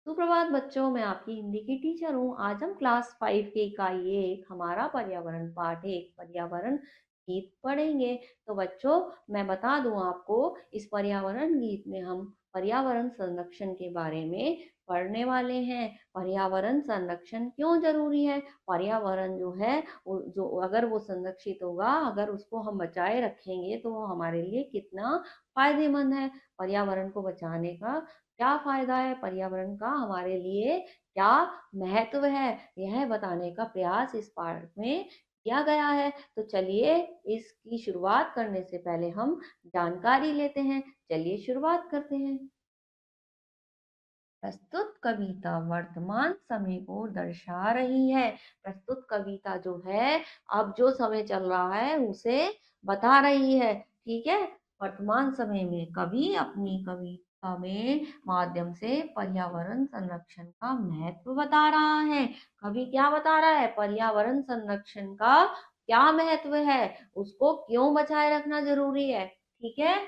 सुप्रभात बच्चों, मैं आपकी हिंदी की टीचर हूँ। आज हम क्लास 5 के इकाई 1 हमारा पर्यावरण पाठ 1 पर्यावरण गीत पढ़ेंगे। तो बच्चों, मैं बता दूं आपको, इस पर्यावरण गीत में हम पर्यावरण संरक्षण के बारे में पढ़ने वाले हैं। पर्यावरण संरक्षण क्यों जरूरी है? पर्यावरण जो है जो अगर वो संरक्षित होगा, अगर उसको हम बचाए रखेंगे तो वो हमारे लिए कितना फायदेमंद है। पर्यावरण को बचाने का क्या फायदा है, पर्यावरण का हमारे लिए क्या महत्व है, यह बताने का प्रयास इस पाठ में किया गया है। तो चलिए, इसकी शुरुआत करने से पहले हम जानकारी लेते हैं। चलिए शुरुआत करते हैं। प्रस्तुत कविता वर्तमान समय को दर्शा रही है। प्रस्तुत कविता जो है, अब जो समय चल रहा है उसे बता रही है। ठीक है। वर्तमान समय में कवि अपनी कविता में माध्यम से पर्यावरण संरक्षण का महत्व बता रहा है। कवि क्या बता रहा है? पर्यावरण संरक्षण का क्या महत्व है, उसको क्यों बचाए रखना जरूरी है। ठीक है।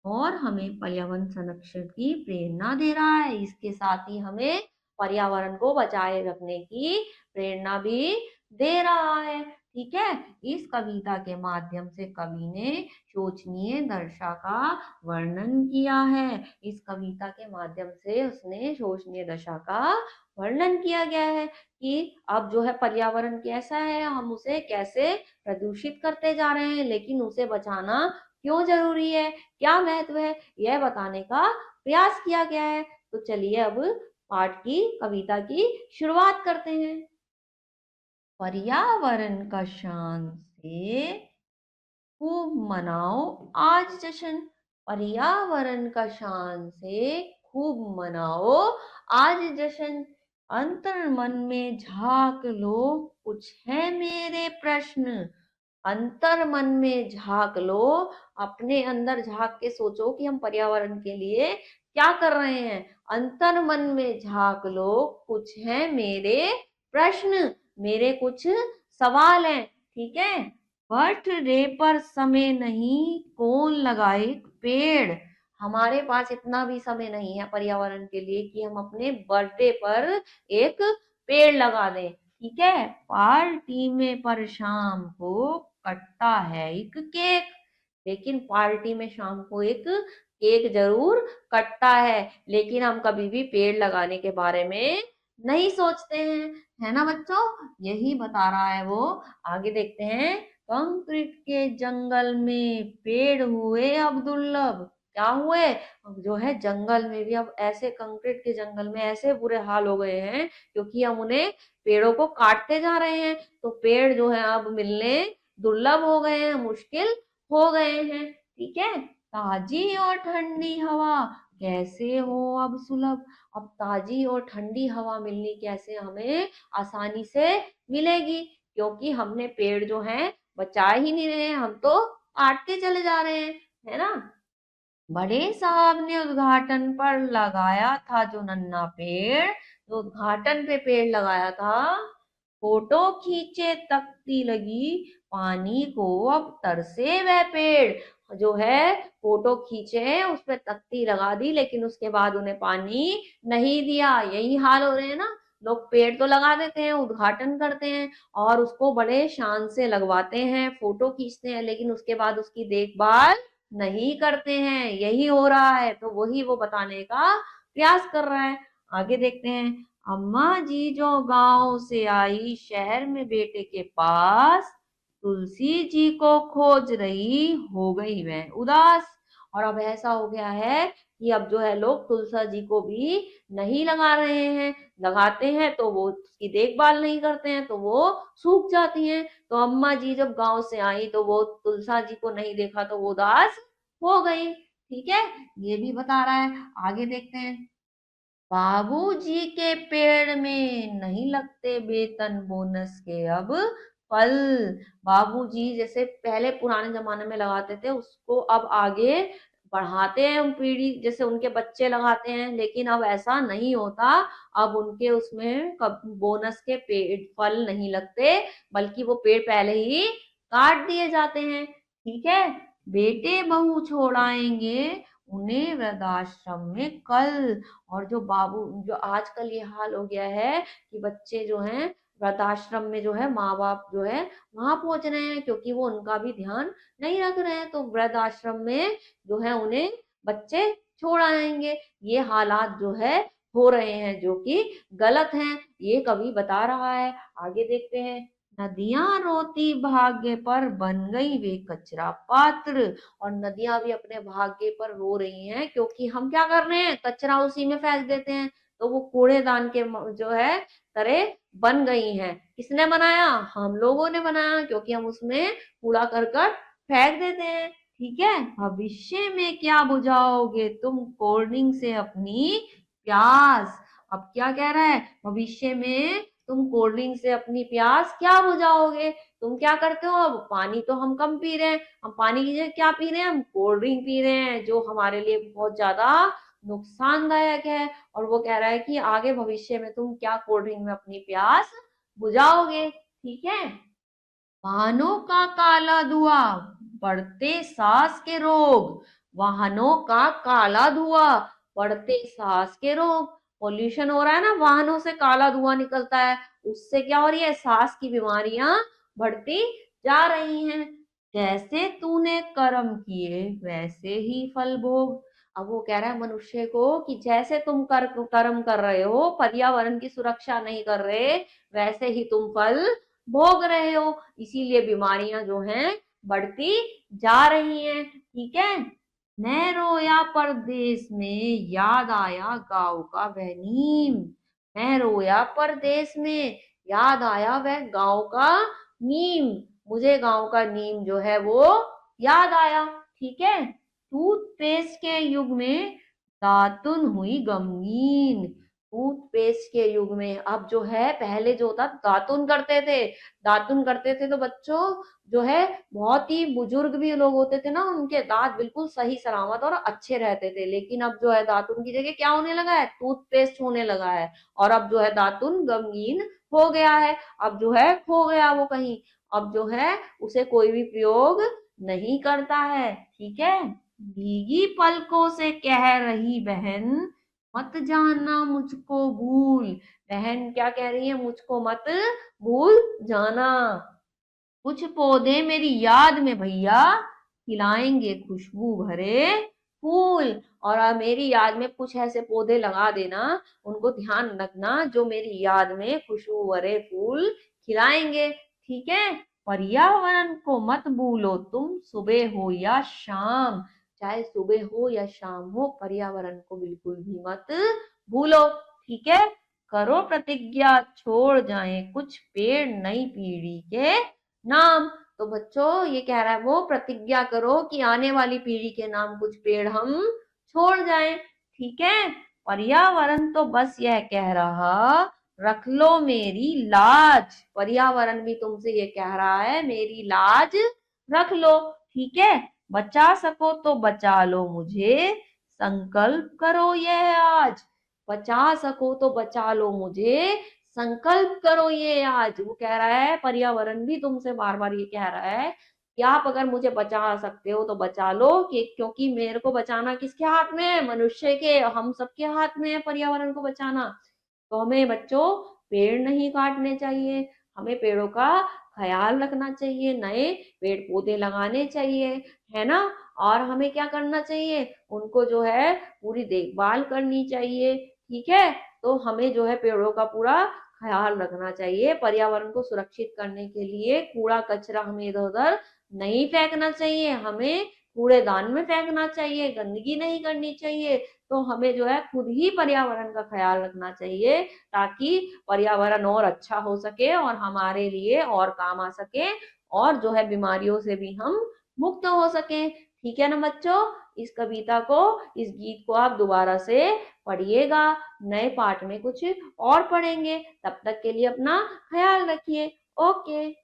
और हमें पर्यावरण संरक्षण की प्रेरणा दे रहा है। इसके साथ ही हमें पर्यावरण को बचाए रखने की प्रेरणा भी दे रहा है। ठीक है। इस कविता के माध्यम से कवि ने शोचनीय दशा का वर्णन किया है। इस कविता के माध्यम से उसने शोचनीय दशा का वर्णन किया गया है कि अब जो है पर्यावरण कैसा है, हम उसे कैसे प्रदूषित करते जा रहे हैं, लेकिन उसे बचाना क्यों जरूरी है, क्या महत्व है, यह बताने का प्रयास किया गया है। तो चलिए अब पाठ की कविता की शुरुआत करते हैं। पर्यावरण का शान से खूब मनाओ आज जश्न। पर्यावरण का शान से खूब मनाओ आज जश्न। अंतर मन में झांक लो, कुछ है मेरे प्रश्न। अंतर मन में झांक लो, अपने अंदर झांक के सोचो कि हम पर्यावरण के लिए क्या कर रहे हैं। अंतर मन में झांक लो, कुछ है मेरे प्रश्न, मेरे कुछ सवाल हैं। ठीक है। बर्थडे पर समय नहीं, कौन लगाए पेड़। हमारे पास इतना भी समय नहीं है पर्यावरण के लिए कि हम अपने बर्थडे पर एक पेड़ लगा दें। ठीक है। पार्टी में पर शाम को कटता है एक केक, लेकिन पार्टी में शाम को एक केक जरूर कटता है, लेकिन हम कभी भी पेड़ लगाने के बारे में नहीं सोचते हैं। है ना बच्चों? यही बता रहा है वो। आगे देखते हैं। कंक्रीट के जंगल में पेड़ हुए अब दुर्लभ। क्या हुए? जो है जंगल में भी अब ऐसे, कंक्रीट के जंगल में ऐसे बुरे हाल हो गए हैं क्योंकि हम उन्हें पेड़ों को काटते जा रहे हैं। तो पेड़ जो है अब मिलने दुर्लभ हो गए हैं, मुश्किल हो गए हैं। ठीक है। ताजी और ठंडी हवा कैसे हो अब सुलभ। अब ताजी और ठंडी हवा मिलनी कैसे हमें आसानी से मिलेगी, क्योंकि हमने पेड़ जो है बचा ही नहीं रहे हैं, हम तो काटते चले जा रहे हैं। है ना? बड़े साहब ने उद्घाटन पर लगाया था जो नन्हा पेड़, जो उद्घाटन पे पेड़ लगाया था, फोटो खींचे तकती लगी, पानी को अब तरसे वह पेड़। जो है फोटो खींचे, उस पर तख्ती लगा दी, लेकिन उसके बाद उन्हें पानी नहीं दिया। यही हाल हो रहे हैं ना। लोग पेड़ तो लगा देते हैं, उद्घाटन करते हैं और उसको बड़े शान से लगवाते हैं, फोटो खींचते हैं, लेकिन उसके बाद उसकी देखभाल नहीं करते हैं। यही हो रहा है। तो वही वो बताने का प्रयास कर रहा है। आगे देखते हैं। अम्मा जी जो गांव से आई शहर में बेटे के पास, तुलसी जी को खोज रही हो गई वह उदास। और अब ऐसा हो गया है कि अब जो है लोग तुलसा जी को भी नहीं लगा रहे हैं। लगाते हैं तो वो उसकी देखभाल नहीं करते हैं, तो वो सूख जाती हैं। तो अम्मा जी जब गांव से आई तो वो तुलसा जी को नहीं देखा तो वो उदास हो गई। ठीक है। ये भी बता रहा है। आगे देखते हैं। बाबूजी के पेड़ में नहीं लगते वेतन बोनस के अब फल। बाबूजी जैसे पहले पुराने जमाने में लगाते थे, उसको अब आगे बढ़ाते हैं पीढ़ी, जैसे उनके बच्चे लगाते हैं, लेकिन अब ऐसा नहीं होता। अब उनके उसमें कब बोनस के पेड़ फल नहीं लगते, बल्कि वो पेड़ पहले ही काट दिए जाते हैं। ठीक है। बेटे बहू छोड़ाएंगे उन्हें वृद्धाश्रम में कल। और जो आजकल ये हाल हो गया है कि बच्चे जो हैं वृद्धाश्रम में जो है माँ बाप जो है वहां पहुंच रहे हैं, क्योंकि वो उनका भी ध्यान नहीं रख रहे हैं, तो वृद्धाश्रम में जो है उन्हें बच्चे छोड़ आएंगे। ये हालात जो है हो रहे हैं, जो कि गलत हैं, ये कवि बता रहा है। आगे देखते हैं। नदियां रोती भाग्य पर बन गई वे कचरा पात्र। और नदियां भी अपने भाग्य पर रो रही हैं, क्योंकि हम क्या कर रहे हैं, कचरा उसी में फेंक देते हैं, तो वो कूड़ेदान के जो है तरह बन गई हैं। किसने बनाया? हम लोगों ने बनाया, क्योंकि हम उसमें कूड़ा करकट फेंक देते हैं। ठीक है। भविष्य में क्या बुझाओगे तुम कोल्ड ड्रिंक से अपनी प्यास। अब क्या कह रहा है, भविष्य में तुम कोल्ड ड्रिंक से अपनी प्यास क्या बुझाओगे। तुम क्या करते हो, अब पानी तो हम कम पी रहे हैं, हम पानी की जगह क्या पी रहे हैं, हम कोल्ड ड्रिंक पी रहे हैं, जो हमारे लिए बहुत ज्यादा नुकसानदायक है। और वो कह रहा है कि आगे भविष्य में तुम क्या कोल्ड ड्रिंक में अपनी प्यास बुझाओगे। ठीक है। वाहनों का काला धुआं, बढ़ते सांस के रोग। वाहनों का काला धुआं, बढ़ते सांस के रोग। पोल्यूशन हो रहा है ना, वाहनों से काला धुआं निकलता है, उससे क्या हो रही है, सांस की बीमारियां बढ़ती जा रही हैं। जैसे तूने कर्म किए वैसे ही फल भोग। अब वो कह रहा है मनुष्य को कि जैसे तुम कर्म कर रहे हो, पर्यावरण की सुरक्षा नहीं कर रहे, वैसे ही तुम फल भोग रहे हो, इसीलिए बीमारियां जो हैं बढ़ती जा रही हैं। ठीक है। मैं रोया परदेस में, याद आया गाँव का वह नीम। मैं रोया परदेस में, याद आया वह गाँव का नीम। मुझे गाँव का नीम जो है वो याद आया। ठीक है। टूथपेस्ट के युग में दातुन हुई गमगीन। टूथपेस्ट के युग में अब जो है, पहले जो होता दातुन करते थे, दातुन करते थे तो बच्चों जो है बहुत ही बुजुर्ग भी लोग होते थे ना, उनके दांत बिल्कुल सही सलामत और अच्छे रहते थे। लेकिन अब जो है दातुन की जगह क्या होने लगा है, टूथपेस्ट होने लगा है। और अब जो है दातुन गमगीन हो गया है, अब जो है खो गया वो कहीं, अब जो है उसे कोई भी प्रयोग नहीं करता है। ठीक है। भीगी पलकों से कह रही बहन, मत जाना मुझको भूल। बहन क्या कह रही है, मुझको मत भूल जाना। कुछ पौधे मेरी याद में भैया खिलाएंगे खुशबू भरे फूल। और मेरी याद में कुछ ऐसे पौधे लगा देना, उनको ध्यान रखना, जो मेरी याद में खुशबू भरे फूल खिलाएंगे। ठीक है। पर्यावरण को मत भूलो तुम, सुबह हो या शाम। चाहे सुबह हो या शाम हो, पर्यावरण को बिल्कुल भी मत भूलो। ठीक है। करो प्रतिज्ञा, छोड़ जाएं कुछ पेड़ नई पीढ़ी के नाम। तो बच्चों ये कह रहा है, वो प्रतिज्ञा करो कि आने वाली पीढ़ी के नाम कुछ पेड़ हम छोड़ जाएं। ठीक है। पर्यावरण तो बस यह कह रहा, रख लो मेरी लाज। पर्यावरण भी तुमसे ये कह रहा है, मेरी लाज रख लो। ठीक है। बचा सको तो बचा लो मुझे, संकल्प करो यह आज। बचा सको तो बचा लो मुझे, संकल्प करो ये आज। वो कह रहा है, पर्यावरण भी तुमसे बार बार ये कह रहा है कि आप अगर मुझे बचा सकते हो तो बचा लो, कि क्योंकि मेरे को बचाना किसके हाथ में है, मनुष्य के, हम सबके हाथ में है पर्यावरण को बचाना। तो हमें बच्चों पेड़ नहीं काटने चाहिए, हमें पेड़ों का ख्याल रखना चाहिए, नए पेड़ पौधे लगाने चाहिए, है ना। और हमें क्या करना चाहिए, उनको जो है पूरी देखभाल करनी चाहिए। ठीक है। तो हमें जो है पेड़ों का पूरा ख्याल रखना चाहिए। पर्यावरण को सुरक्षित करने के लिए कूड़ा कचरा हमें इधर उधर नहीं फेंकना चाहिए, हमें कूड़ेदान में फेंकना चाहिए, गंदगी नहीं करनी चाहिए। तो हमें जो है खुद ही पर्यावरण का ख्याल रखना चाहिए, ताकि पर्यावरण और अच्छा हो सके और हमारे लिए और काम आ सके, और जो है बीमारियों से भी हम मुक्त हो सके। ठीक है ना बच्चों। इस कविता को, इस गीत को आप दोबारा से पढ़िएगा, नए पाठ में कुछ और पढ़ेंगे। तब तक के लिए अपना ख्याल रखिए। ओके।